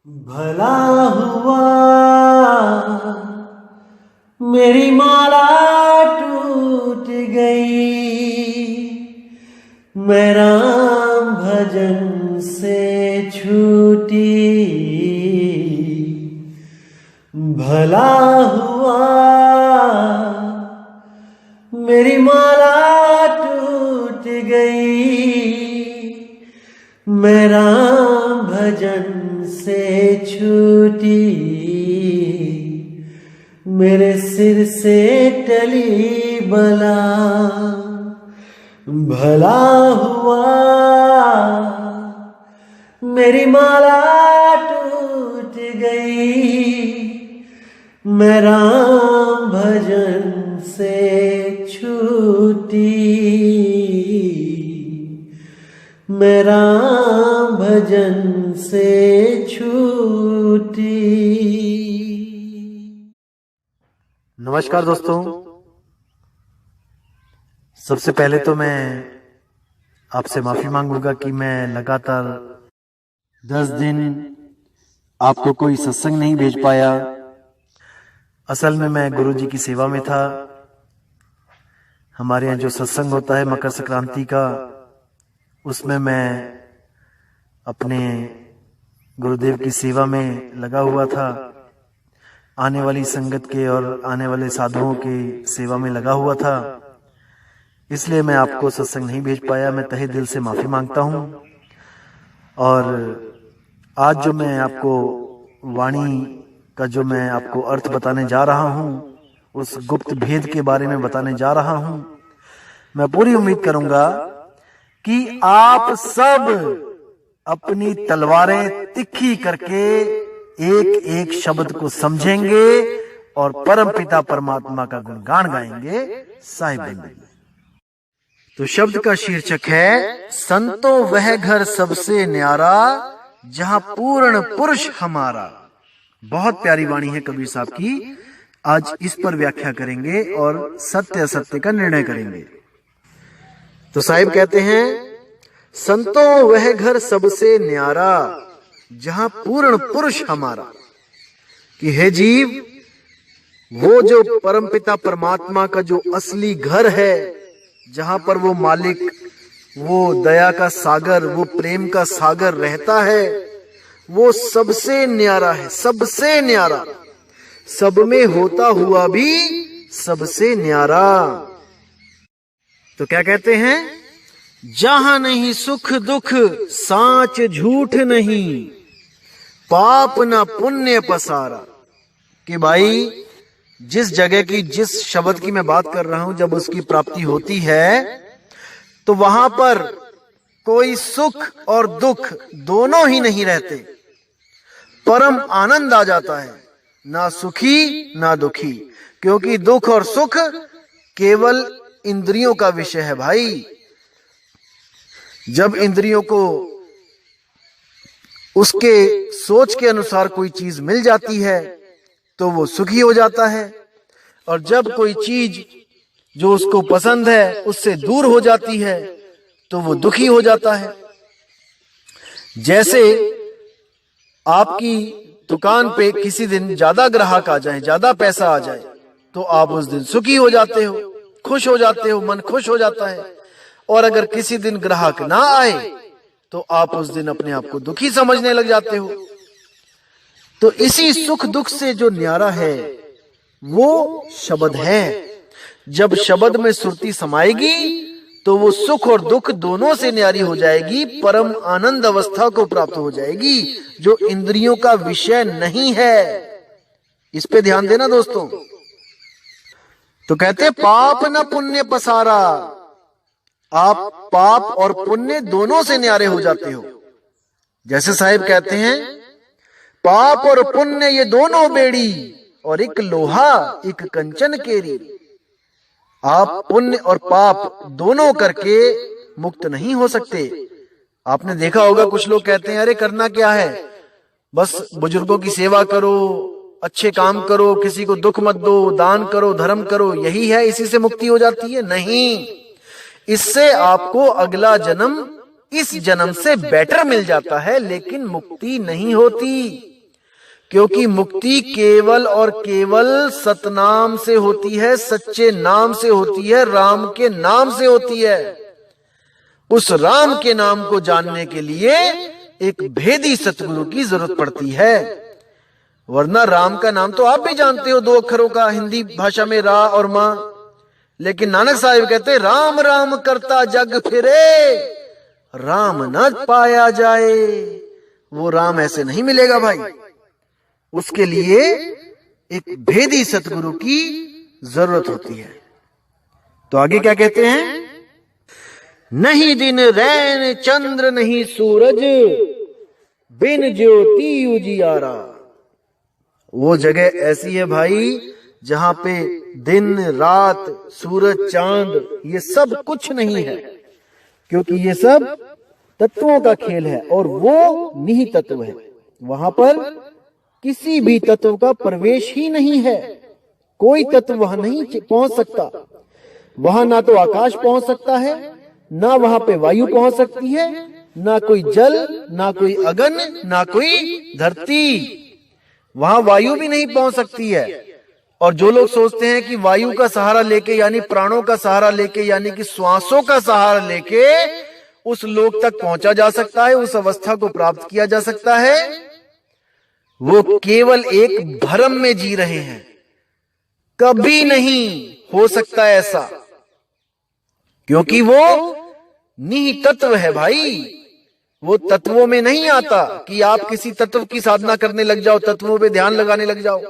भला हुआ मेरी माला टूट गई, मैं राम भजन से छूटी। भला हुआ मेरी माला टूट गई, मैं राम भजन से छूटी। मेरे सिर से टली बला, भला हुआ मेरी माला टूट गई, मैं राम भजन से छूटी। मैं राम भजन से छूटी। नमस्कार दोस्तों, सबसे पहले तो मैं आपसे माफी मांगूंगा कि मैं लगातार 10 दिन आपको कोई सत्संग नहीं भेज पाया। असल में मैं गुरुजी की सेवा में था। हमारे यहाँ जो सत्संग होता है मकर संक्रांति का, उसमें मैं अपने गुरुदेव की सेवा में लगा हुआ था। आने वाली संगत के और आने वाले साधुओं की सेवा में लगा हुआ था, इसलिए मैं आपको सत्संग नहीं भेज पाया। मैं तहे दिल से माफी मांगता हूँ। और आज जो मैं आपको वाणी का जो मैं आपको अर्थ बताने जा रहा हूँ, उस गुप्त भेद के बारे में बताने जा रहा हूँ। मैं पूरी उम्मीद करूंगा कि आप सब अपनी तलवारें तिखी करके एक एक शब्द को समझेंगे और परमपिता परमात्मा का गुणगान गाएंगे। साहिब बंदगी। तो शब्द का शीर्षक है, संतो वह घर सबसे न्यारा जहां पूर्ण पुरुष हमारा। बहुत प्यारी वाणी है कबीर साहब की। आज इस पर व्याख्या करेंगे और सत्य असत्य का निर्णय करेंगे। तो साहिब कहते हैं, संतो वह घर सबसे न्यारा जहां पूर्ण पुरुष हमारा। कि हे जीव, वो जो परमपिता परमात्मा का जो असली घर है, जहां पर वो मालिक, वो दया का सागर, वो प्रेम का सागर रहता है, वो सबसे न्यारा है। सबसे न्यारा, सब में होता हुआ भी सबसे न्यारा। तो क्या कहते हैं, जहां नहीं सुख दुख साच झूठ नहीं, पाप न पुण्य पसारा। कि भाई, जिस जगह की, जिस शब्द की मैं बात कर रहा हूं, जब उसकी प्राप्ति होती है तो वहां पर कोई सुख और दुख दोनों ही नहीं रहते। परम आनंद आ जाता है, ना सुखी ना दुखी। क्योंकि दुख और सुख केवल इंद्रियों का विषय है भाई। जब इंद्रियों को उसके सोच के अनुसार कोई चीज मिल जाती है तो वो सुखी हो जाता है, और जब कोई चीज जो उसको पसंद है उससे दूर हो जाती है तो वो दुखी हो जाता है। जैसे आपकी दुकान पे किसी दिन ज्यादा ग्राहक आ जाए, ज्यादा पैसा आ जाए, तो आप उस दिन सुखी हो जाते हो, खुश हो जाते हो, मन खुश हो जाता है। और अगर किसी दिन ग्राहक ना आए तो आप उस दिन अपने आप को दुखी समझने लग जाते हो। तो इसी सुख दुख से जो न्यारा है वो शब्द है। जब शब्द में सुरती समाएगी तो वो सुख और दुख दोनों से न्यारी हो जाएगी, परम आनंद अवस्था को प्राप्त हो जाएगी, जो इंद्रियों का विषय नहीं है। इस पे ध्यान देना दोस्तों। तो कहते, पाप न पुण्य पसारा। आप पाप और पुण्य दोनों से न्यारे हो जाते हो। जैसे साहिब कहते हैं, पाप और पुण्य ये दोनों बेड़ी, और एक लोहा एक कंचन केरी। आप पुण्य और पाप दोनों करके मुक्त नहीं हो सकते। आपने देखा होगा, कुछ लोग कहते हैं, अरे करना क्या है, बस बुजुर्गों की सेवा करो, अच्छे काम करो, किसी को दुख मत दो, दान करो, धर्म करो, यही है, इसी से मुक्ति हो जाती है। नहीं, इससे आपको अगला जन्म इस जन्म से बेटर मिल जाता है, लेकिन मुक्ति नहीं होती। क्योंकि मुक्ति केवल और केवल सतनाम से होती है, सच्चे नाम से होती है, राम के नाम से होती है। उस राम के नाम को जानने के लिए एक भेदी सतगुरु की जरूरत पड़ती है। वरना राम का नाम तो आप भी जानते हो, 2 अक्षरों का, हिंदी भाषा में रा और मां। लेकिन नानक साहिब कहते राम राम करता जग फिरे, राम न पाया जाए। वो राम ऐसे नहीं मिलेगा भाई, उसके लिए एक भेदी सतगुरु की जरूरत होती है। तो आगे क्या कहते हैं? नहीं दिन रैन चंद्र नहीं सूरज, बिन ज्योति उजियारा। वो जगह ऐसी है भाई जहां पे दिन रात सूरज चांद ये सब कुछ नहीं है, क्योंकि ये सब तत्वों का खेल है और वो निहित तत्व है। वहां पर किसी भी तत्व का प्रवेश ही नहीं है, कोई तत्व वहां नहीं पहुंच सकता। वहां ना तो आकाश पहुंच सकता है, ना वहां पे वायु पहुंच सकती है, ना कोई जल, ना कोई अगन, ना कोई धरती। वहां वायु भी नहीं पहुंच सकती है। और जो लोग सोचते हैं कि वायु का सहारा लेके, यानी प्राणों का सहारा लेके, यानी कि श्वासों का सहारा लेके उस लोक तक पहुंचा जा सकता है, उस अवस्था को प्राप्त किया जा सकता है, वो केवल एक भ्रम में जी रहे हैं। कभी नहीं हो सकता ऐसा, क्योंकि वो निहित तत्व है भाई। वो तत्वों में नहीं आता कि आप किसी तत्व की साधना करने लग जाओ, तत्वों पे ध्यान लगाने लग जाओ।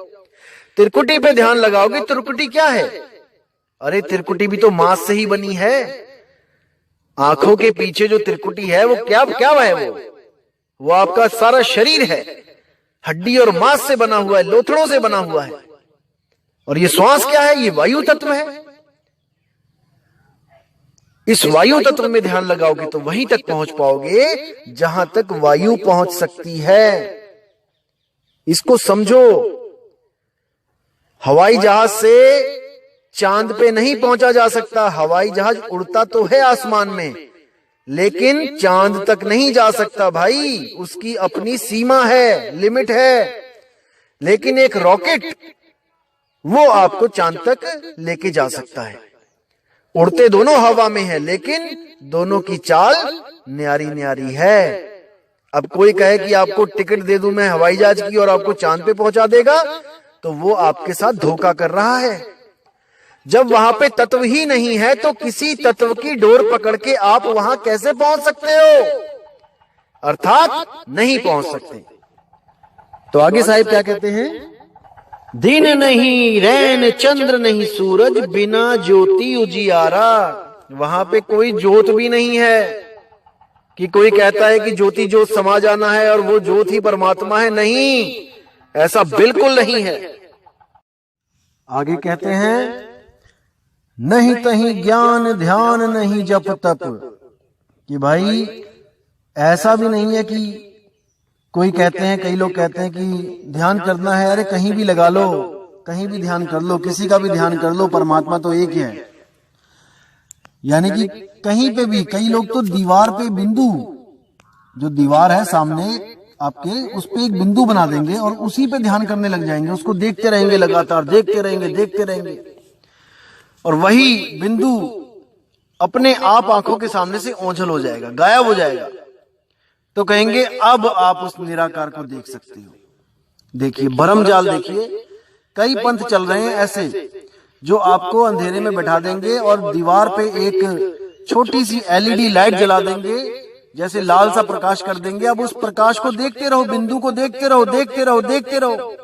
त्रिकुटी पे ध्यान लगाओगे, त्रिकुटी क्या है? अरे त्रिकुटी भी तो मांस से ही बनी है। आंखों के पीछे जो त्रिकुटी है वो क्या क्या है? वो आपका सारा शरीर है, हड्डी और मांस से बना हुआ है, लोथड़ों से बना हुआ है। और ये श्वास क्या है? ये वायु तत्व है। इस वायु तत्व में ध्यान लगाओगे तो वहीं तक पहुंच पाओगे जहां तक वायु पहुंच सकती है। इसको समझो। हवाई जहाज से चांद पे नहीं पहुंचा जा सकता। हवाई जहाज उड़ता तो है आसमान में, लेकिन चांद तक नहीं जा सकता भाई। उसकी अपनी सीमा है, लिमिट है। लेकिन एक रॉकेट वो आपको चांद तक लेके जा सकता है। उड़ते दोनों हवा में है, लेकिन दोनों की चाल न्यारी न्यारी है। अब कोई कहे कि आपको टिकट दे दूं मैं हवाई जहाज की और आपको चांद पे पहुंचा देगा, तो वो आपके साथ धोखा कर रहा है। जब वहां पे तत्व ही नहीं है तो किसी तत्व की डोर पकड़ के आप वहां कैसे पहुंच सकते हो? अर्थात नहीं पहुंच सकते। तो आगे साहिब क्या कहते हैं? दिन नहीं रैन चंद्र नहीं सूरज, बिना ज्योति उजियारा। वहां पे कोई ज्योत भी नहीं है कि कोई कहता है कि ज्योति ज्योत समा जाना है और वो ज्योत ही परमात्मा है। नहीं, ऐसा बिल्कुल नहीं है। आगे कहते हैं नहीं तहीं ज्ञान ध्यान नहीं जप तप। कि भाई ऐसा भी नहीं है कि कोई कहते हैं, कई लोग कहते हैं कि ध्यान करना है, अरे कहीं भी लगा लो, कहीं भी ध्यान कर लो, किसी का भी ध्यान कर लो, परमात्मा तो एक ही है। यानी कि कहीं पे भी, कई लोग तो दीवार पे बिंदु, जो दीवार है सामने आपके, उस पे एक बिंदु बना देंगे और उसी पे ध्यान करने लग जाएंगे। उसको देखते रहेंगे, लगातार देखते रहेंगे, देखते रहेंगे, और वही बिंदु अपने आप आंखों के सामने से ओझल हो जाएगा, गायब हो जाएगा। तो कहेंगे अब आप उस निराकार को देख सकते हो। देखिए भरम जाल, देखिए कई पंथ चल रहे हैं ऐसे, जो आपको अंधेरे में बैठा देंगे और दीवार पे एक छोटी सी एलईडी लाइट जला देंगे, जैसे लाल सा प्रकाश कर देंगे। अब उस प्रकाश को देखते रहो, बिंदु को देखते रहो, देखते रहो, देखते रहो,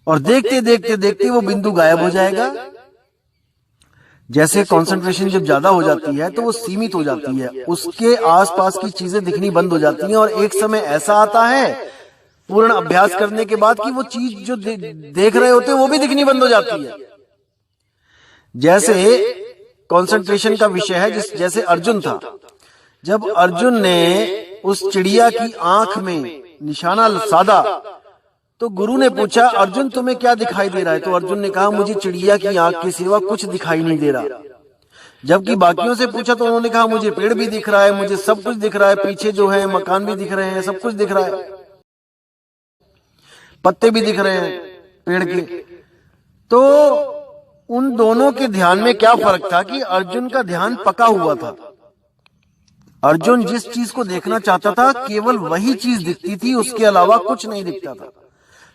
और देखते देखते देखते वो बिंदु गायब हो जाएगा। जैसे कंसंट्रेशन जब ज्यादा हो जाती है तो वो सीमित हो जाती है, उसके आसपास की चीजें दिखनी बंद हो जाती हैं, और एक समय ऐसा आता है पूर्ण अभ्यास करने के बाद कि वो चीज जो देख रहे होते हैं वो भी दिखनी बंद हो जाती है। जैसे कंसंट्रेशन का विषय है, जैसे अर्जुन था, जब अर्जुन ने उस चिड़िया की आंख में निशाना साधा तो गुरु ने पूछा, अर्जुन तुम्हें क्या दिखाई दे रहा है? तो अर्जुन ने कहा, मुझे चिड़िया की आंख के सिवा कुछ दिखाई नहीं दे रहा। जबकि बाकियों से पूछा तो उन्होंने कहा, मुझे पेड़ भी दिख रहा है, मुझे सब कुछ दिख रहा है, पीछे जो है मकान भी दिख रहे हैं, सब कुछ दिख रहा है। पत्ते भी दिख रहे हैं पेड़ के। तो उन दोनों के ध्यान में क्या फर्क था कि अर्जुन का ध्यान पका हुआ था। अर्जुन जिस चीज को देखना चाहता था केवल वही चीज दिखती थी, उसके अलावा कुछ नहीं दिखता था।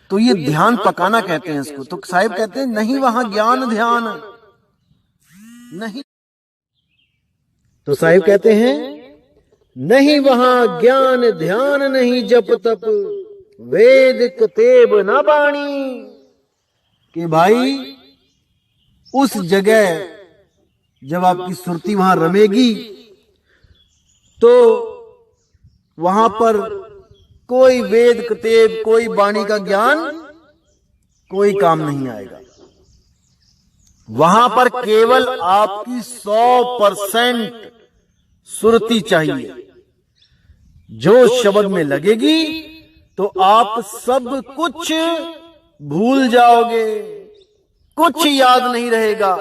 तो ये ध्यान पकाना कहते हैं इसको। तो साहिब कहते हैं नहीं वहां ज्ञान ध्यान नहीं। तो साहिब कहते हैं नहीं वहां ज्ञान ध्यान नहीं, जप तप वेद कतेब न बाणी। कि भाई उस जगह जब आपकी सुरती वहां रमेगी तो वहां पर कोई वेद कतेब कोई वाणी का ज्ञान कोई काम नहीं आएगा। वहां पर केवल आपकी 100% सुरती चाहिए। जो शब्द में लगेगी तो आप सब कुछ भूल जाओगे, कुछ याद नहीं रहेगा,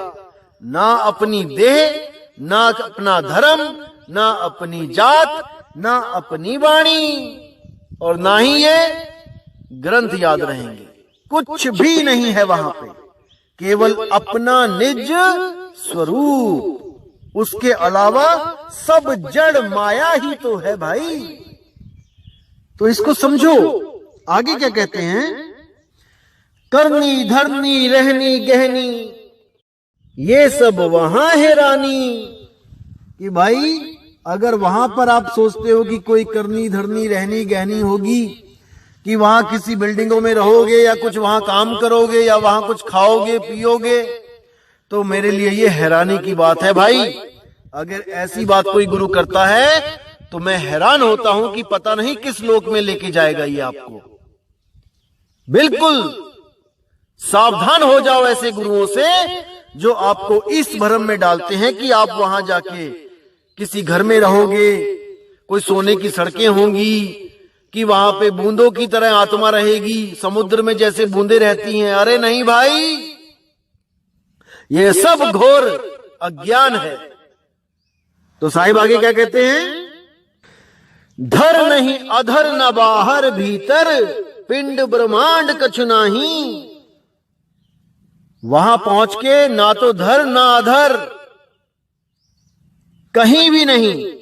ना अपनी देह, ना अपना धर्म, ना अपनी जात, ना अपनी वाणी, और ना ही ये ग्रंथ याद रहेंगे। कुछ भी नहीं है वहां पे, केवल अपना निज स्वरूप। उसके अलावा सब जड़ माया ही तो है भाई। तो इसको समझो। आगे क्या कहते हैं, करनी धरनी रहनी गहनी ये सब वहां है रानी। कि भाई अगर वहां पर आप सोचते हो कि कोई करनी धरनी रहनी गहनी होगी, कि वहां किसी बिल्डिंगों में रहोगे या कुछ वहां काम करोगे या वहां कुछ खाओगे पियोगे, तो मेरे लिए ये हैरानी की बात है भाई। अगर ऐसी बात कोई गुरु करता है तो मैं हैरान होता हूं कि पता नहीं किस लोक में लेके जाएगा ये आपको। बिल्कुल सावधान हो जाओ ऐसे गुरुओं से जो आपको इस भ्रम में डालते हैं कि आप वहां जाके किसी घर में रहोगे, कोई सोने की सड़कें होंगी, कि वहां पे बूंदों की तरह आत्मा रहेगी, समुद्र में जैसे बूंदे रहती हैं। अरे नहीं भाई, ये सब घोर अज्ञान है। तो साहिब आगे क्या कहते हैं, धर नहीं अधर न बाहर भीतर पिंड ब्रह्मांड कछु नाही। वहां पहुंच के ना तो धर ना अधर, कहीं भी नहीं,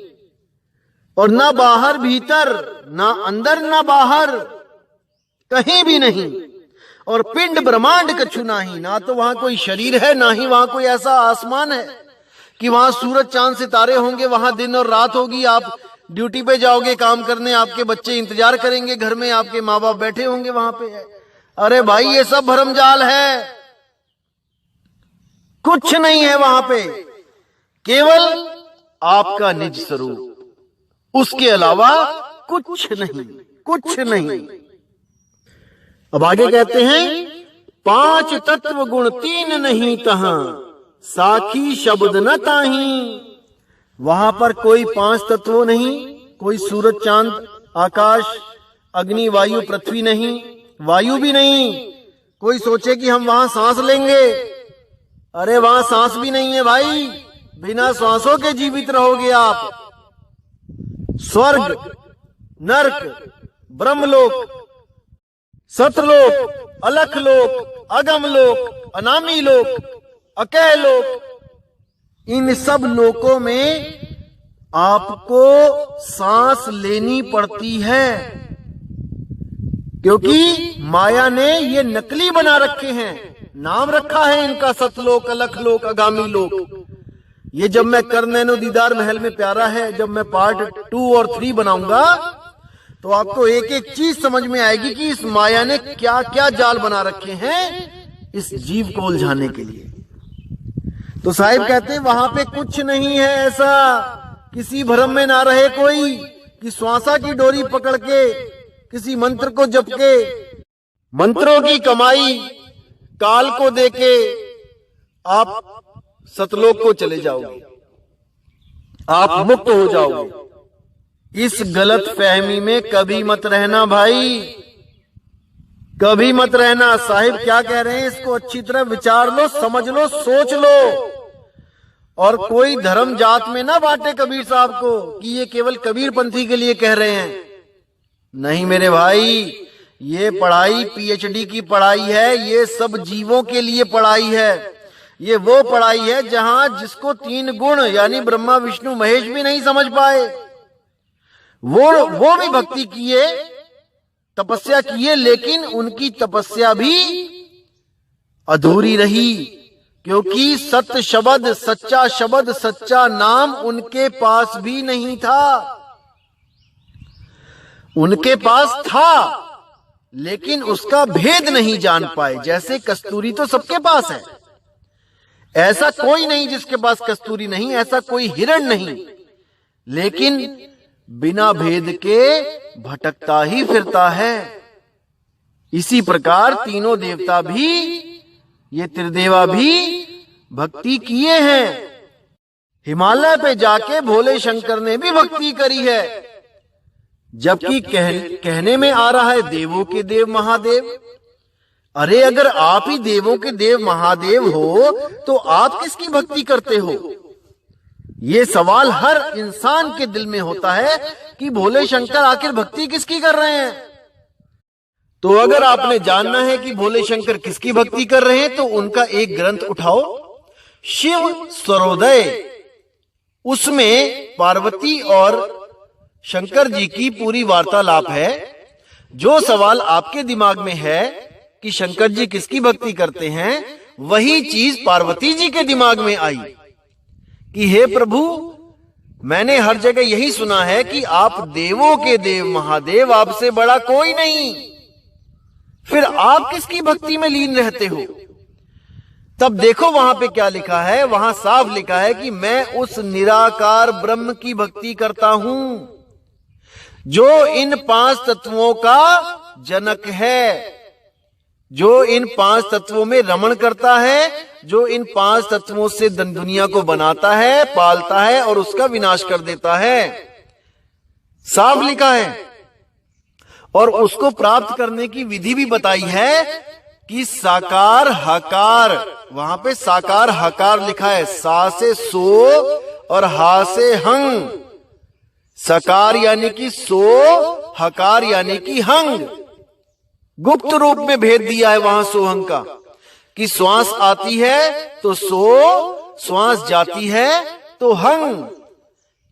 और ना बाहर भीतर, ना अंदर ना बाहर, कहीं भी नहीं, और पिंड ब्रह्मांड कछु नाही। ना तो वहां कोई शरीर है, ना ही वहां कोई ऐसा आसमान है कि वहां सूरज चांद सितारे होंगे, वहां दिन और रात होगी। आप ड्यूटी पे जाओगे काम करने, आपके बच्चे इंतजार करेंगे घर में, आपके माँ बाप बैठे होंगे वहां पे। अरे भाई ये सब भरमजाल है, कुछ नहीं है वहां पे, केवल आपका निज स्वरूप, उसके अलावा कुछ नहीं, कुछ नहीं। अब आगे कहते हैं, 5 तत्व गुण 3 नहीं तहां साखी शब्द न ताही। वहां पर कोई 5 तत्वों नहीं, कोई सूरज चांद आकाश अग्नि वायु पृथ्वी नहीं, वायु भी नहीं। कोई सोचे कि हम वहां सांस लेंगे, अरे वहां सांस भी नहीं है भाई, बिना सांसों के जीवित रहोगे आप। स्वर्ग नरक ब्रह्मलोक सतलोक अलखलोक अगमलोक अनामी लोक अकह लोक, इन सब लोकों में आपको सांस लेनी पड़ती है, क्योंकि माया ने ये नकली बना रखे हैं। नाम रखा है इनका सतलोक अलखलोक आगामी लोक। ये जब मैं कर नैनो दीदार महल में प्यारा है, जब मैं पार्ट 2 और 3 बनाऊंगा तो आपको एक एक चीज समझ में आएगी कि इस माया ने क्या क्या जाल बना रखे हैं इस जीव को उलझाने के लिए। तो साहिब कहते हैं वहां पे कुछ नहीं है ऐसा, किसी भ्रम में ना रहे कोई कि श्वासा की डोरी पकड़ के किसी मंत्र को जप के मंत्रों की कमाई काल को देके आप सतलोक को चले जाओगे, आप मुक्त हो जाओगे। इस गलत फहमी में कभी मत रहना भाई, कभी मत रहना। साहिब क्या कह रहे हैं इसको अच्छी तरह विचार लो, समझ लो, सोच लो, और कोई धर्म जात में ना बांटे कबीर साहब को कि ये केवल कबीर पंथी के लिए कह रहे हैं। नहीं मेरे भाई, ये पढ़ाई पीएचडी की पढ़ाई है, ये सब जीवों के लिए पढ़ाई है। ये वो पढ़ाई है जहां जिसको 3 गुण यानी ब्रह्मा विष्णु महेश भी नहीं समझ पाए, वो भी भक्ति किए, तपस्या किए, लेकिन उनकी तपस्या भी अधूरी रही, क्योंकि सत्य शब्द, सच्चा शब्द, सच्चा नाम उनके पास भी नहीं था। उनके पास था लेकिन उसका भेद नहीं जान पाए। जैसे कस्तूरी तो सबके पास है, ऐसा कोई नहीं जिसके पास कस्तूरी नहीं, ऐसा कोई हिरण नहीं, लेकिन बिना भेद के भटकता ही फिरता है। इसी प्रकार तीनों देवता भी, ये त्रिदेवा भी भक्ति किए हैं। हिमालय पे जाके भोले शंकर ने भी भक्ति करी है, जबकि कहने में आ रहा है देवों के देव महादेव। अरे अगर आप ही देवों के देव महादेव हो तो आप किसकी भक्ति करते हो? ये सवाल हर इंसान के दिल में होता है कि भोले शंकर आखिर भक्ति किसकी कर रहे हैं। तो अगर आपने जानना है कि भोले शंकर किसकी भक्ति कर रहे हैं तो उनका एक ग्रंथ उठाओ, शिव स्वरोदय। उसमें पार्वती और शंकर जी की पूरी वार्तालाप है। जो सवाल आपके दिमाग में है कि शंकर जी किसकी भक्ति करते हैं, वही चीज पार्वती जी के दिमाग में आई कि हे प्रभु, मैंने हर जगह यही सुना है कि आप देवों के देव महादेव, आपसे बड़ा कोई नहीं, फिर आप किसकी भक्ति में लीन रहते हो? तब देखो वहां पे क्या लिखा है। वहां साफ लिखा है कि मैं उस निराकार ब्रह्म की भक्ति करता हूं जो इन 5 तत्वों का जनक है, जो इन 5 तत्वों में रमण करता है, जो इन 5 तत्वों से दुनिया को बनाता है, पालता है और उसका विनाश कर देता है। साफ लिखा है। और उसको प्राप्त करने की विधि भी बताई है कि साकार हकार, वहां पे साकार हकार लिखा है, सा से सो और हा से हंग। सकार यानी कि सो, हकार यानी कि हंग। गुप्त रूप में भेद दिया है वहां सोहंग का कि श्वास आती है तो सो, श्वास जाती है तो हंग।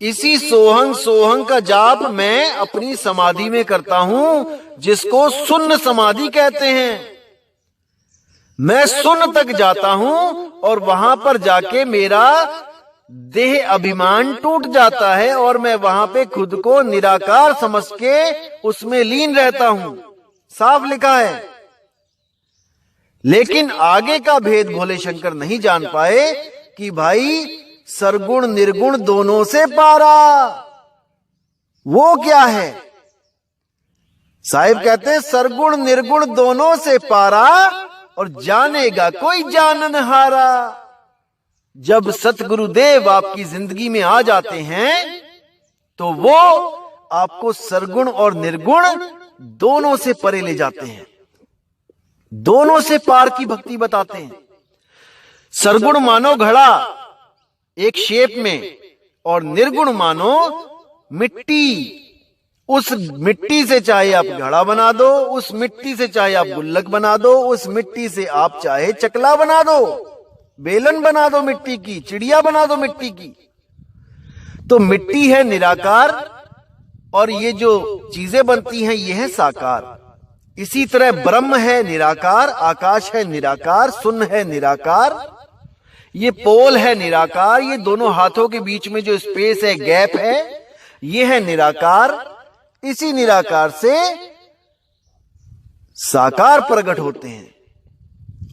इसी सोहंग सोहंग का जाप मैं अपनी समाधि में करता हूं, जिसको शून्य समाधि कहते हैं। मैं शून्य तक जाता हूं और वहां पर जाके मेरा देह अभिमान टूट जाता है और मैं वहां पे खुद को निराकार समझ के उसमें लीन रहता हूं। साफ लिखा है। लेकिन आगे का भेद भोले शंकर नहीं जान पाए कि भाई सरगुण निर्गुण दोनों से पारा, वो क्या है? साहिब कहते हैं सरगुण निर्गुण दोनों से पारा और जानेगा कोई जाननहारा। जब सतगुरुदेव आपकी जिंदगी में आ जाते हैं तो वो आपको सरगुण और निर्गुण दोनों से परे ले जाते हैं, दोनों से पार की भक्ति बताते हैं। सरगुण मानो घड़ा एक शेप में और निर्गुण मानो मिट्टी। उस मिट्टी से चाहे आप घड़ा बना दो, उस मिट्टी से चाहे आप गुल्लक बना दो, उस मिट्टी से आप चाहे चकला बना दो, बेलन बना दो मिट्टी की, चिड़िया बना दो मिट्टी की। तो मिट्टी है निराकार और ये जो चीजें बनती हैं ये है साकार। इसी तरह ब्रह्म है निराकार, आकाश है निराकार, शून्य है निराकार, ये पोल है निराकार, ये दोनों हाथों के बीच में जो स्पेस है, गैप है, ये है निराकार। इसी निराकार से साकार प्रकट होते हैं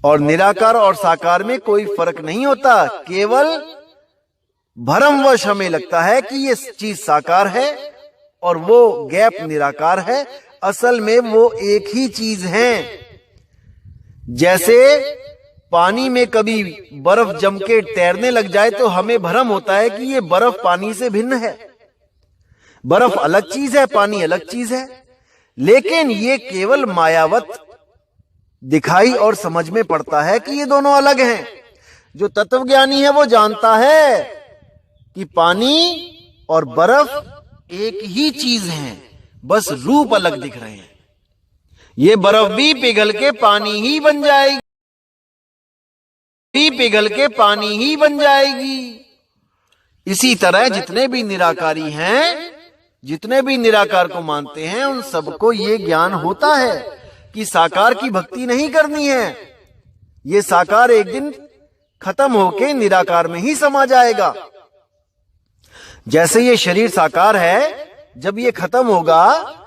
और निराकार और साकार में कोई फर्क नहीं होता। केवल भ्रमवश हमें लगता है कि ये चीज साकार है और वो गैप निराकार है। असल में वो एक ही चीज है। जैसे पानी में कभी बर्फ जम के तैरने लग जाए तो हमें भ्रम होता है कि ये बर्फ पानी से भिन्न है। बर्फ अलग चीज है, पानी अलग चीज है, लेकिन ये केवल मायावत दिखाई और समझ में पड़ता है कि ये दोनों अलग हैं। जो तत्वज्ञानी है वो जानता है कि पानी और बर्फ एक ही चीज है, बस रूप अलग दिख रहे हैं। ये बर्फ भी पिघल के पानी ही बन जाएगी, पिघल के पानी ही बन जाएगी। इसी तरह जितने भी निराकारी हैं, जितने भी निराकार को मानते हैं, उन सबको ये ज्ञान होता है कि साकार की भक्ति नहीं करनी है। ये साकार एक दिन खत्म होके निराकार में ही समा जाएगा। जैसे ये शरीर साकार है, जब ये खत्म होगा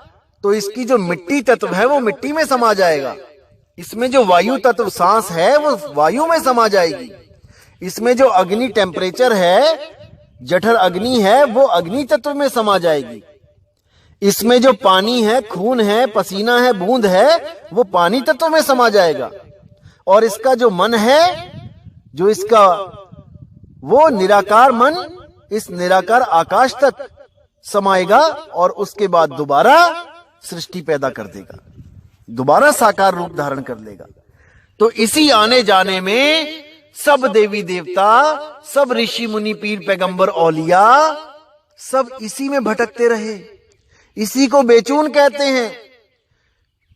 तो इसकी जो मिट्टी तत्व है वो मिट्टी में समा जाएगा। इसमें जो वायु तत्व सांस है वो वायु में समा जाएगी। इसमें जो अग्नि टेम्परेचर है, जठर अग्नि है, वो अग्नि तत्व में समा जाएगी। इसमें जो पानी है, खून है, पसीना है, बूंद है, वो पानी तत्व में समा जाएगा। और इसका जो मन है, जो इसका वो निराकार मन इस निराकार आकाश तक समाएगा और उसके बाद दोबारा सृष्टि पैदा कर देगा, दोबारा साकार रूप धारण कर लेगा। तो इसी आने जाने में सब देवी देवता, सब ऋषि मुनि, पीर पैगंबर, औलिया, सब इसी में भटकते रहे। इसी को बेचून कहते हैं,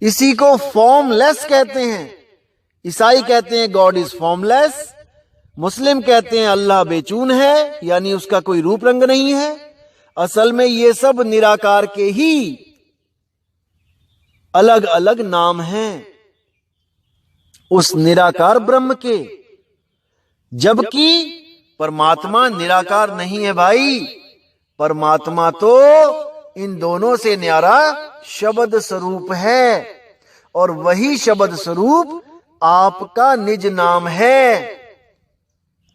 इसी को फॉर्मलेस कहते हैं। ईसाई कहते हैं गॉड इज फॉर्मलेस, मुस्लिम कहते हैं अल्लाह बेचून है, यानी उसका कोई रूप रंग नहीं है। असल में ये सब निराकार के ही अलग अलग नाम हैं, उस निराकार ब्रह्म के। जबकि परमात्मा निराकार नहीं है भाई, परमात्मा तो इन दोनों से न्यारा शब्द स्वरूप है, और वही शब्द स्वरूप आपका निज नाम है,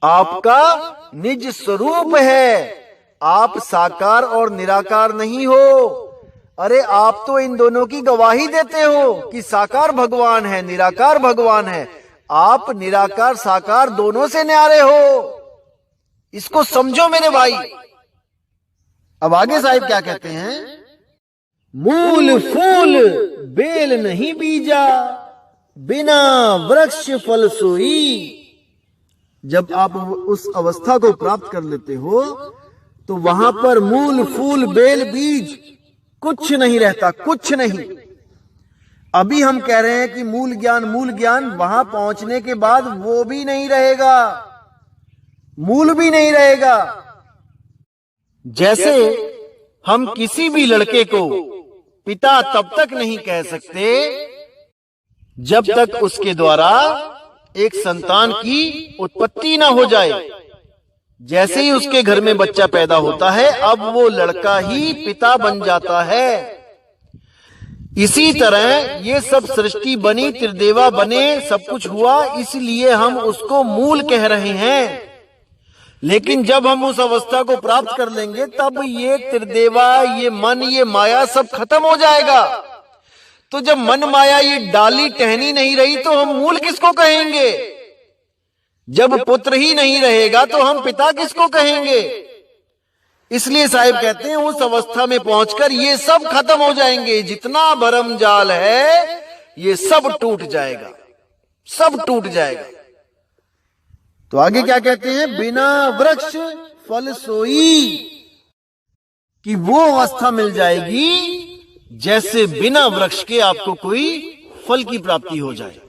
आपका निज स्वरूप है। आप साकार और निराकार नहीं हो। अरे आप तो इन दोनों की गवाही देते हो कि साकार भगवान है, निराकार भगवान है। आप निराकार साकार दोनों से न्यारे हो, इसको समझो मेरे भाई। अब आगे साहिब क्या कहते हैं? मूल फूल बेल नहीं बीजा, बिना वृक्ष फल सोई। जब आप उस अवस्था को प्राप्त कर लेते हो तो वहां पर मूल फूल बेल बीज कुछ नहीं रहता, कुछ नहीं। अभी हम कह रहे हैं कि मूल ज्ञान, वहां पहुंचने के बाद वो भी नहीं रहेगा, मूल भी नहीं रहेगा। जैसे हम किसी भी लड़के को पिता तब तक नहीं कह सकते जब तक उसके द्वारा एक संतान की उत्पत्ति ना हो जाए। जैसे ही उसके घर में बच्चा पैदा होता है, अब वो लड़का ही पिता बन जाता है। इसी तरह ये सब सृष्टि बनी, त्रिदेवा बने, सब कुछ हुआ, इसलिए हम उसको मूल कह रहे हैं। लेकिन जब हम उस अवस्था को प्राप्त कर लेंगे तब ये त्रिदेवा, ये मन, ये माया सब खत्म हो जाएगा। तो जब मन माया ये डाली टहनी नहीं रही तो हम मूल किसको कहेंगे? जब पुत्र ही नहीं रहेगा तो हम पिता किसको कहेंगे? इसलिए साहिब कहते हैं उस अवस्था में पहुंचकर ये सब खत्म हो जाएंगे। जितना भरम जाल है ये सब टूट जाएगा, सब टूट जाएगा। तो आगे क्या कहते हैं? बिना वृक्ष फल सोई, कि वो अवस्था मिल जाएगी जैसे बिना वृक्ष के आपको कोई फल की प्राप्ति हो जाए,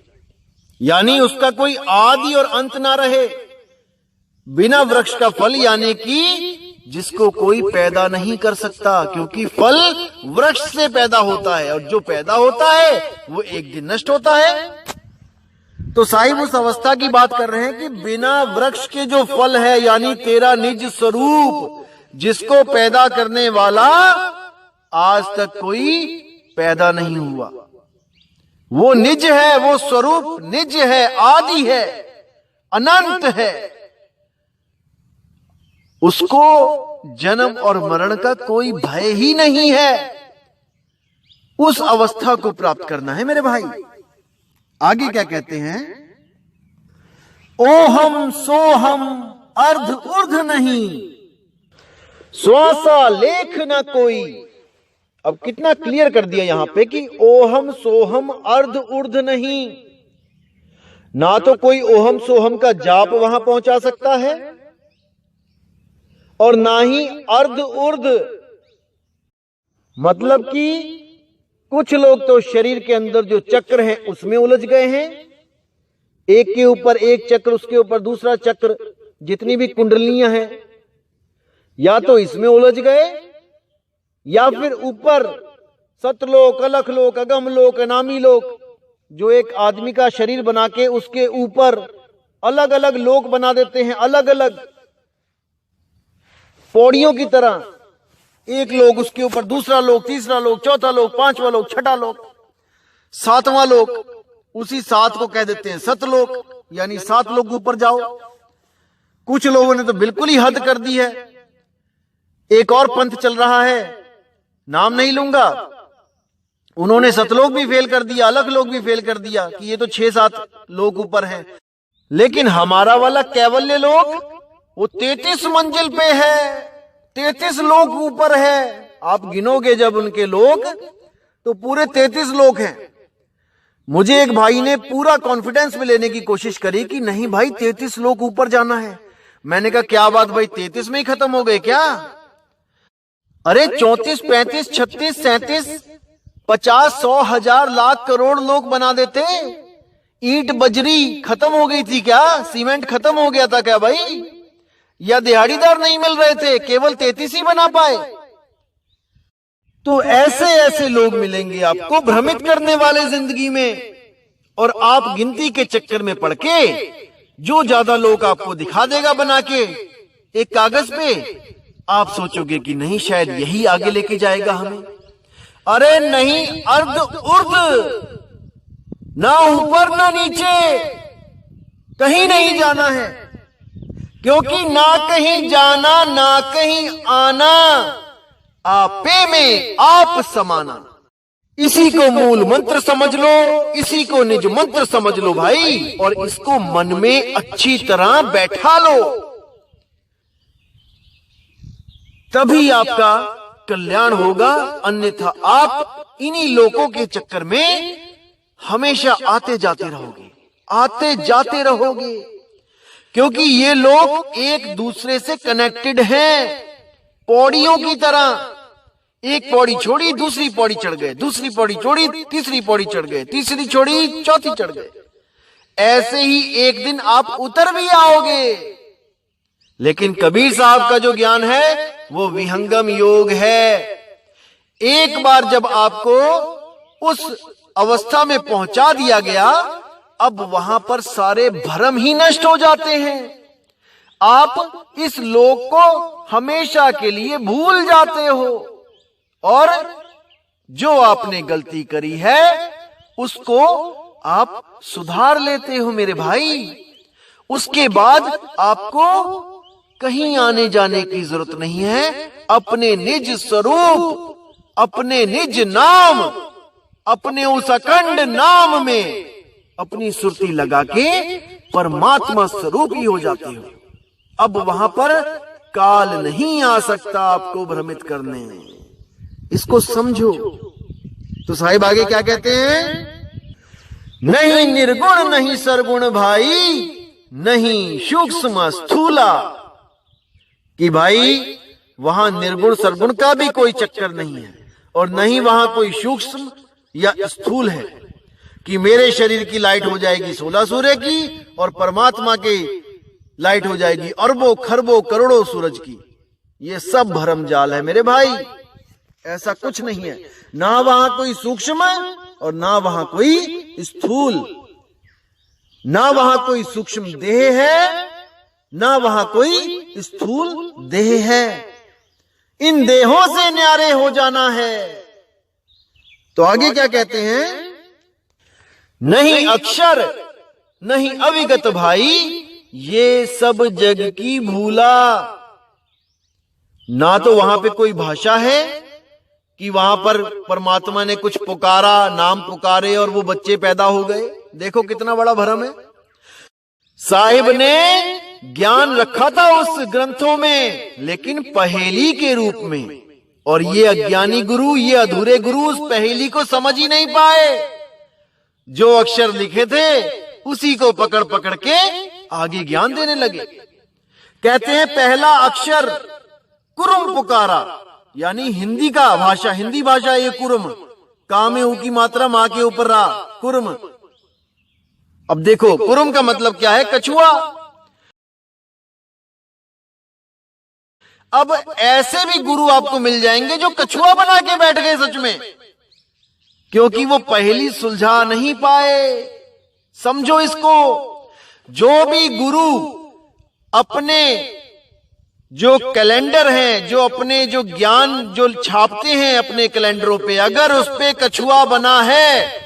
यानी उसका कोई आदि और अंत ना रहे। बिना वृक्ष का फल यानी कि जिसको कोई पैदा नहीं कर सकता, क्योंकि फल वृक्ष से पैदा होता है और जो पैदा होता है वो एक दिन नष्ट होता है। तो साहिब उस अवस्था की बात कर रहे हैं कि बिना वृक्ष के जो फल है, यानी तेरा निज स्वरूप, जिसको पैदा करने वाला आज तक कोई पैदा नहीं हुआ। वो निज है, वो स्वरूप निज है, आदि है, अनंत है। उसको जन्म और मरण का कोई भय ही नहीं है। उस अवस्था को प्राप्त करना है मेरे भाई। आगे क्या कहते हैं? ओहम सोहम अर्ध ऊर्ध नहीं, श्वासा लेख न कोई। अब कितना क्लियर कर दिया यहां पे कि ओहम सोहम अर्ध ऊर्ध नहीं। ना तो कोई ओहम सोहम का जाप वहां पहुंचा सकता है और ना ही अर्ध ऊर्ध, मतलब कि कुछ लोग तो शरीर के अंदर जो चक्र है उसमें उलझ गए हैं, एक के ऊपर एक चक्र, उसके ऊपर दूसरा चक्र, जितनी भी कुंडलियां हैं या तो इसमें उलझ गए, या फिर ऊपर सतलोक, अलखलोक, अगमलोक, अनामी लोक, जो एक आदमी का शरीर बना के उसके ऊपर अलग अलग लोक बना देते हैं, अलग अलग पौड़ियों की तरह, एक लोक, उसके ऊपर दूसरा लोक, तीसरा लोक, चौथा लोक, पांचवा लोक, छठा लोक, सातवां लोक, उसी सात को कह देते हैं सतलोक, यानी 7 लोग ऊपर जाओ। कुछ लोगों ने तो बिल्कुल ही हद कर दी है। एक और पंथ चल रहा है, नाम नहीं लूंगा, उन्होंने सतलोक भी फेल कर दिया, अलग लोग भी फेल कर दिया कि ये तो 6-7 लोग ऊपर हैं। लेकिन हमारा वाला कैवल्य लोक वो 33 मंजिल पे है, 33 लोग ऊपर है। आप गिनोगे जब उनके लोग तो पूरे 33 लोग हैं। मुझे एक भाई ने पूरा कॉन्फिडेंस में लेने की कोशिश करी कि नहीं भाई 33 लोग ऊपर जाना है। मैंने कहा क्या बात भाई, 33 में ही खत्म हो गए क्या? अरे 34, 35, 36, 37, 50, 100, 1000, लाख, करोड़ लोग बना देते। ईंट बजरी खत्म हो गई थी क्या? सीमेंट खत्म हो गया था क्या भाई? या दिहाड़ीदार नहीं मिल रहे थे, केवल 33 ही बना पाए? तो ऐसे ऐसे लोग मिलेंगे आपको भ्रमित करने वाले जिंदगी में, और आप गिनती के चक्कर में पड़ के जो ज्यादा लोग आपको दिखा देगा बना के एक कागज पे, आप सोचोगे कि नहीं शायद यही आगे लेके जाएगा हमें। अरे नहीं, अर्ध उर्ध, ना ऊपर ना नीचे, कहीं नहीं जाना है, क्योंकि ना कहीं जाना ना कहीं आना, आपे में आप समाना। इसी को मूल मंत्र समझ लो, इसी को निज मंत्र समझ लो भाई, और इसको मन में अच्छी तरह बैठा लो, तभी आपका कल्याण होगा। अन्यथा आप इन्हीं लोगों के चक्कर में हमेशा आते जाते रहोगे, आते जाते रहोगे, क्योंकि ये लोग एक दूसरे से कनेक्टेड हैं, पौड़ियों की तरह। एक पौड़ी छोड़ी, दूसरी पौड़ी चढ़ गए, दूसरी पौड़ी छोड़ी, तीसरी पौड़ी चढ़ गए, तीसरी छोड़ी, चौथी चढ़ गए। ऐसे ही एक दिन आप उतर भी आओगे। लेकिन कबीर साहब का जो ज्ञान है वो विहंगम योग है। एक बार जब आपको उस अवस्था में पहुंचा दिया गया, अब वहां पर सारे भ्रम ही नष्ट हो जाते हैं। आप इस लोक को हमेशा के लिए भूल जाते हो, और जो आपने गलती करी है उसको आप सुधार लेते हो मेरे भाई। उसके बाद आपको कहीं आने जाने की जरूरत नहीं है। अपने निज स्वरूप, अपने निज नाम, अपने उस अखंड नाम में अपनी सुरती लगा के परमात्मा स्वरूप ही हो जाते हो। अब वहां पर काल नहीं आ सकता आपको भ्रमित करने। इसको समझो। तो साहिब आगे क्या कहते हैं? नहीं निर्गुण नहीं सरगुण भाई, नहीं सूक्ष्म स्थूला। कि भाई वहां निर्गुण सरगुण का भी कोई चक्कर नहीं है, और नहीं वहां कोई सूक्ष्म या स्थूल है कि मेरे शरीर की लाइट हो जाएगी 16 सूर्य की और परमात्मा की लाइट हो जाएगी अरबों खरबों करोड़ों सूरज की। ये सब भरम जाल है मेरे भाई, ऐसा कुछ नहीं है। ना वहां कोई सूक्ष्म और ना वहां कोई स्थूल, ना वहां कोई सूक्ष्म देह है, ना वहां कोई स्थूल देह है। इन देहों से न्यारे हो जाना है। तो आगे क्या कहते हैं? नहीं अक्षर नहीं अविगत भाई, ये सब जग की भूला। ना तो वहां पे कोई भाषा है कि वहां पर परमात्मा ने कुछ पुकारा, नाम पुकारे और वो बच्चे पैदा हो गए। देखो कितना बड़ा भ्रम है। साहिब ने ज्ञान रखा था उस ग्रंथों में, लेकिन पहेली के रूप में, और ये अज्ञानी गुरु, ये अधूरे गुरु उस पहेली को समझ ही नहीं पाए। जो अक्षर लिखे थे उसी को पकड़ पकड़ के आगे ज्ञान देने लगे। कहते हैं पहला अक्षर कुरुम पुकारा, यानी हिंदी का भाषा, हिंदी भाषा ये कुरुम, का में ऊ की मात्रा मां के ऊपर रहा, कुर्म। अब देखो कुर्म का मतलब क्या है? कछुआ। अब ऐसे भी गुरु आपको मिल जाएंगे जो कछुआ बना के बैठ गए सच में, क्योंकि वो पहली सुलझा नहीं पाए। समझो इसको, जो भी गुरु अपने जो कैलेंडर हैं, जो अपने जो ज्ञान जो छापते हैं अपने कैलेंडरों पे, अगर उस पे कछुआ बना है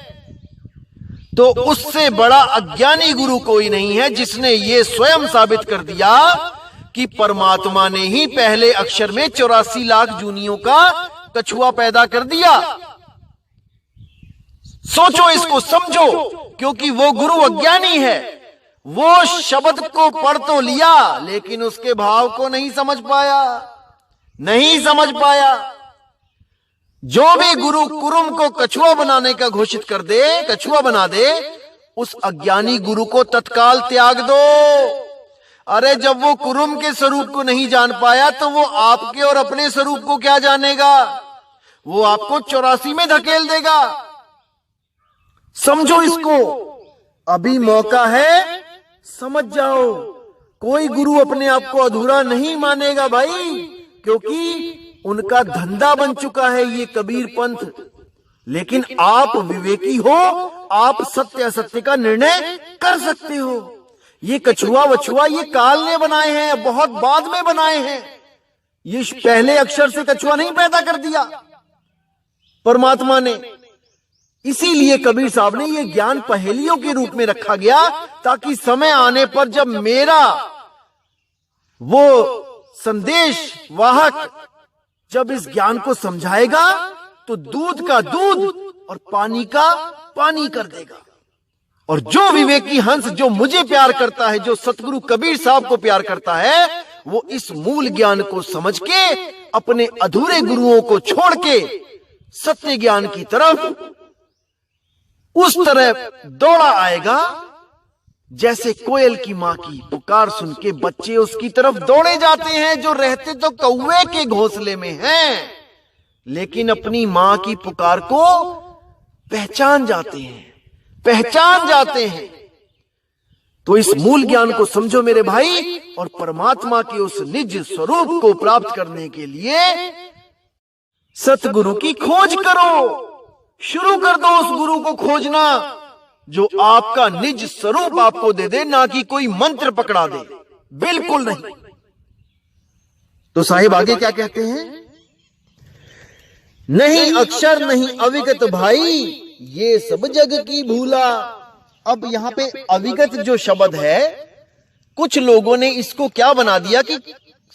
तो उससे बड़ा अज्ञानी गुरु कोई नहीं है, जिसने ये स्वयं साबित कर दिया कि परमात्मा ने ही पहले अक्षर में 84 लाख जूनियों का कछुआ पैदा कर दिया। सोचो इसको, समझो, क्योंकि वो गुरु अज्ञानी है। वो शब्द को पढ़ तो लिया लेकिन उसके भाव को नहीं समझ पाया, नहीं समझ पाया। जो भी गुरु कुरुम को कछुआ बनाने का घोषित कर दे, कछुआ बना दे, उस अज्ञानी गुरु को तत्काल त्याग दो। अरे जब वो कुरुम के स्वरूप को नहीं जान पाया तो वो आपके और अपने स्वरूप को क्या जानेगा? वो आपको 84 में धकेल देगा। समझो इसको, अभी मौका है, समझ जाओ। कोई गुरु अपने आप को अधूरा नहीं मानेगा भाई, क्योंकि उनका धंधा बन चुका है ये कबीर पंथ। लेकिन आप विवेकी हो, आप सत्य असत्य का निर्णय कर सकते हो। ये कछुआ वछुआ ये काल ने बनाए हैं, बहुत बाद में बनाए हैं। ये पहले अक्षर से कछुआ नहीं पैदा कर दिया परमात्मा ने। इसीलिए कबीर साहब ने ये ज्ञान पहेलियों के रूप में रखा गया, ताकि समय आने पर जब मेरा वो संदेश वाहक जब इस ज्ञान को समझाएगा तो दूध का दूध और पानी का पानी कर देगा। और जो विवेकी हंस जो मुझे प्यार करता है, जो सतगुरु कबीर साहब को प्यार करता है, वो इस मूल ज्ञान को समझ के अपने अधूरे गुरुओं को छोड़ के सत्य ज्ञान की तरफ उस तरह दौड़ा आएगा जैसे कोयल की मां की पुकार सुन के बच्चे उसकी तरफ दौड़े जाते हैं, जो रहते तो कौवे के घोंसले में हैं, लेकिन अपनी मां की पुकार को पहचान जाते हैं, पहचान जाते हैं। तो इस मूल ज्ञान को समझो मेरे भाई, और परमात्मा के उस निज स्वरूप को प्राप्त करने के लिए सतगुरु की खोज करो। शुरू कर दो उस गुरु को खोजना जो आपका निज स्वरूप आपको दे दे, ना कि कोई मंत्र पकड़ा दे, बिल्कुल नहीं। तो साहिब आगे क्या कहते हैं? नहीं अक्षर नहीं अविगत भाई, ये सब जग की भूला। अब यहां पे अविगत जो शब्द है, कुछ लोगों ने इसको क्या बना दिया कि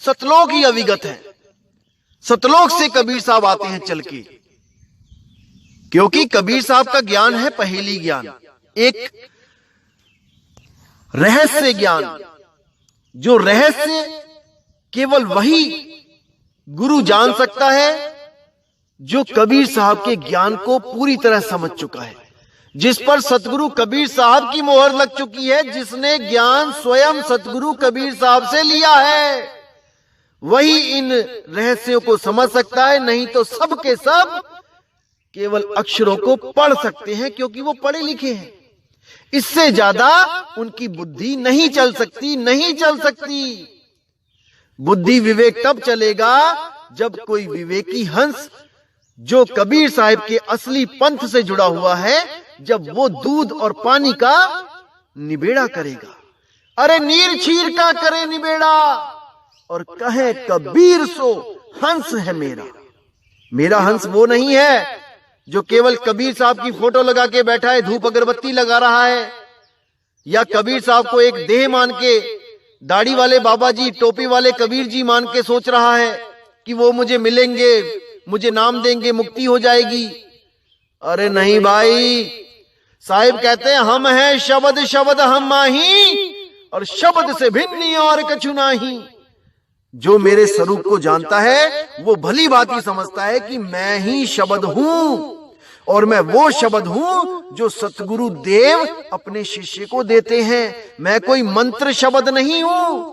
सतलोक ही अविगत है। सतलोक से कबीर साहब आते हैं चल के, क्योंकि कबीर साहब का ज्ञान है पहेली ज्ञान, एक रहस्य ज्ञान, जो रहस्य केवल वही गुरु जान सकता है जो कबीर साहब के ज्ञान को पूरी तरह समझ चुका है, जिस पर सतगुरु कबीर साहब की मोहर लग चुकी है, जिसने ज्ञान स्वयं सतगुरु कबीर साहब से लिया है, वही इन रहस्यों को समझ सकता है। नहीं तो सब के सब केवल अक्षरों को पढ़ सकते हैं, क्योंकि वो पढ़े लिखे हैं। इससे ज्यादा उनकी बुद्धि नहीं चल सकती, नहीं चल सकती। बुद्धि विवेक तब चलेगा जब कोई विवेकी हंस जो कबीर साहब के असली पंथ से जुड़ा हुआ है, जब वो दूध और पानी का निबेड़ा करेगा। अरे नीर छीर का करे निबेड़ा, और कहे कबीर सो हंस है मेरा। मेरा हंस वो नहीं है जो केवल कबीर साहब की फोटो लगा के बैठा है, धूप अगरबत्ती लगा रहा है, या कबीर साहब को एक देह मान के, दाढ़ी वाले बाबा जी, टोपी वाले कबीर जी मान के सोच रहा है कि वो मुझे मिलेंगे, मुझे नाम देंगे, मुक्ति हो जाएगी। अरे नहीं भाई, साहिब कहते हैं हम हैं शब्द शब्द हम माही, और शब्द से भिन्न और कछु नाही। जो मेरे स्वरूप को जानता है वो भली भांति समझता है कि मैं ही शब्द हूं, और मैं वो शब्द हूं जो सतगुरु देव अपने शिष्य को देते हैं। मैं कोई मंत्र शब्द नहीं हूं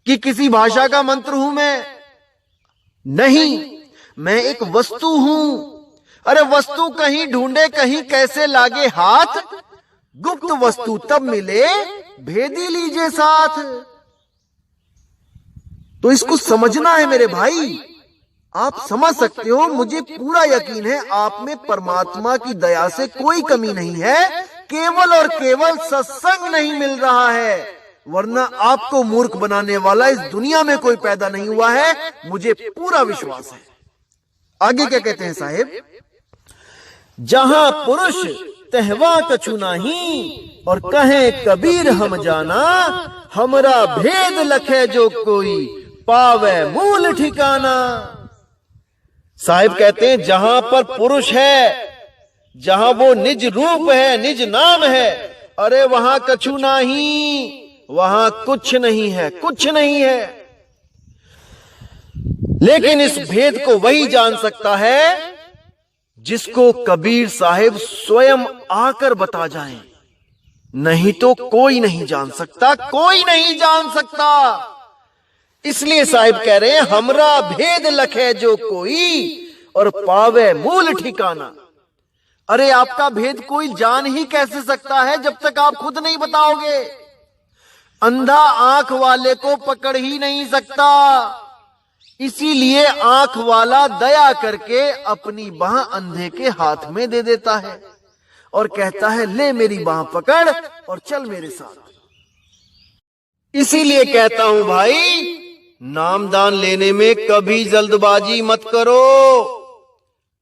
कि किसी भाषा का मंत्र हूं मैं, नहीं, मैं एक वस्तु हूं। अरे वस्तु कहीं ढूंढे कहीं कैसे लागे हाथ, गुप्त वस्तु तब मिले भेदी लीजिए साथ। तो इसको समझना है मेरे भाई, आप समझ सकते हो। मुझे पूरा यकीन है आप में परमात्मा की दया से कोई कमी नहीं है, केवल और केवल सत्संग नहीं मिल रहा है, वरना आपको मूर्ख बनाने वाला इस दुनिया में कोई पैदा नहीं हुआ है, मुझे पूरा विश्वास है। आगे क्या कहते हैं साहेब, जहां पुरुष तहवा कछु नाही, और कहे कबीर हम जाना, हमरा भेद लखे जो कोई, पावे मूल ठिकाना। साहिब कहते हैं जहां पर पुरुष है, जहां वो निज रूप है, निज नाम है, अरे वहां कछु नहीं, वहां कुछ नहीं है, कुछ नहीं है। लेकिन इस भेद को वही जान सकता है जिसको कबीर साहिब स्वयं आकर बता जाएं, नहीं तो कोई नहीं जान सकता, कोई नहीं जान सकता। इसलिए साहिब कह रहे हैं हमरा भेद लखे जो कोई, और पावे मूल ठिकाना। अरे आपका भेद कोई जान ही कैसे सकता है जब तक आप खुद नहीं बताओगे। अंधा आंख वाले को पकड़ ही नहीं सकता, इसीलिए आंख वाला दया करके अपनी बाह अंधे के हाथ में दे देता है और कहता है ले मेरी बाह पकड़ और चल मेरे साथ। इसीलिए कहता हूं भाई, नामदान लेने में कभी जल्दबाजी मत करो।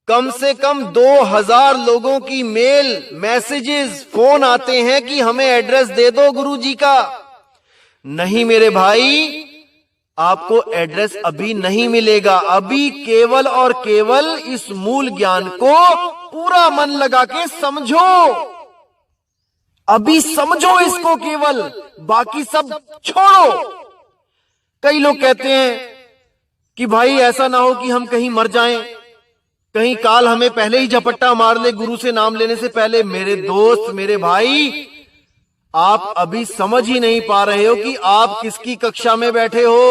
कम से कम 2000 लोगों की मेल, मैसेजेस, फोन आते हैं कि हमें एड्रेस दे दो गुरुजी का। नहीं मेरे भाई, आपको एड्रेस अभी नहीं मिलेगा। अभी केवल और केवल इस मूल ज्ञान को पूरा मन लगा के समझो, अभी समझो इसको केवल, बाकी सब छोड़ो। कई लोग कहते हैं कि भाई ऐसा ना हो कि हम कहीं मर जाएं, कहीं काल हमें पहले ही झपट्टा मार ले गुरु से नाम लेने से पहले। मेरे दोस्त, मेरे भाई, आप अभी समझ ही नहीं पा रहे हो कि आप किसकी कक्षा में बैठे हो।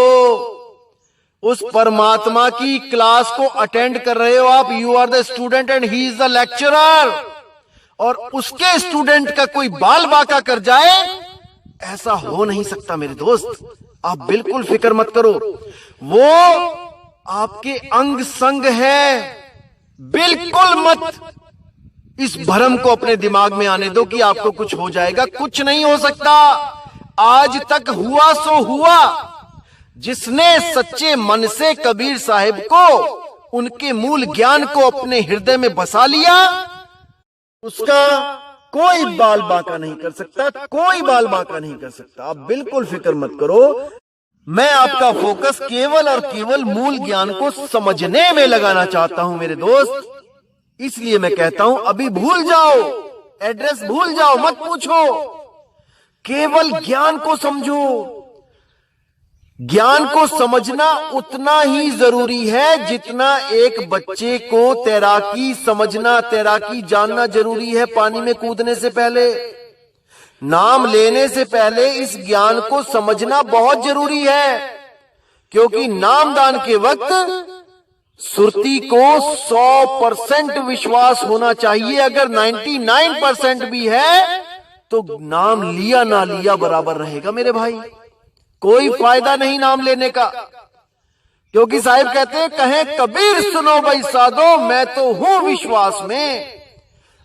उस परमात्मा की क्लास को अटेंड कर रहे हो आप। You are the student and he is the lecturer. और उसके स्टूडेंट का कोई बाल बाका कर जाए, ऐसा हो नहीं सकता मेरे दोस्त। आप बिल्कुल फिक्र मत करो, वो आपके अंग संग है। बिल्कुल मत इस भ्रम को अपने दिमाग में आने दो कि आपको कुछ हो जाएगा। कुछ नहीं हो सकता। आज तक हुआ सो हुआ। जिसने सच्चे मन से कबीर साहिब को, उनके मूल ज्ञान को अपने हृदय में बसा लिया, उसका कोई बाल बाका नहीं कर सकता, कोई बाल बाका नहीं कर सकता। आप बिल्कुल फिक्र मत करो। मैं आपका फोकस केवल और केवल मूल ज्ञान को समझने में लगाना चाहता हूं मेरे दोस्त। इसलिए मैं कहता हूं अभी भूल जाओ, एड्रेस भूल जाओ, मत पूछो, केवल ज्ञान को समझो। ज्ञान को समझना उतना ही जरूरी है जितना एक बच्चे को तैराकी समझना, तैराकी जानना जरूरी है पानी में कूदने से पहले। नाम लेने से पहले इस ज्ञान को समझना बहुत जरूरी है, क्योंकि नामदान के वक्त सुरती को 100% विश्वास होना चाहिए। अगर 99% भी है तो नाम लिया ना लिया बराबर रहेगा मेरे भाई। कोई फायदा नहीं नाम लेने का, क्योंकि साहिब कहते हैं कहे कबीर सुनो भाई साधो, मैं तो हूं विश्वास में।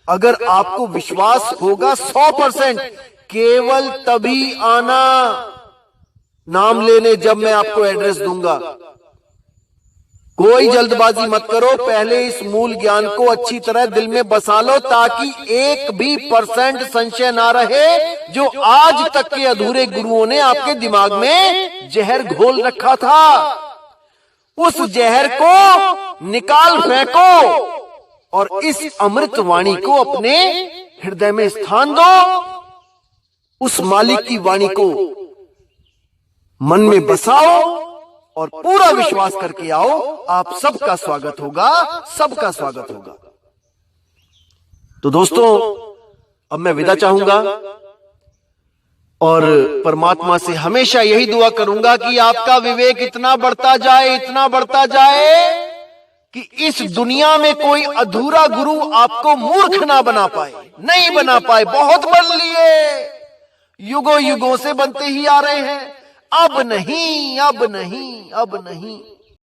अगर आपको विश्वास होगा 100%, केवल तभी आना नाम लेने जब मैं आपको एड्रेस दूंगा। कोई जल्दबाजी मत करो, पहले इस मूल ज्ञान को अच्छी तरह दिल में बसा लो, ताकि 1% संशय ना रहे जो आज तक के अधूरे गुरुओं ने आपके दिमाग में जहर घोल रखा था। उस जहर को निकाल फेंको और इस अमृत वाणी को अपने हृदय में स्थान दो। उस मालिक की वाणी को मन में बसाओ और पूरा विश्वास करके आओ। आप सबका स्वागत होगा, सबका स्वागत होगा। तो दोस्तों, अब मैं विदा चाहूंगा और परमात्मा से हमेशा यही दुआ करूंगा कि आपका विवेक इतना बढ़ता जाए, इतना बढ़ता जाए कि इस दुनिया में कोई अधूरा गुरु आपको मूर्ख ना बना पाए, नहीं बना पाए। बहुत बन लिए, युगों युगों से बनते ही आ रहे हैं, अब नहीं, अब नहीं, अब नहीं।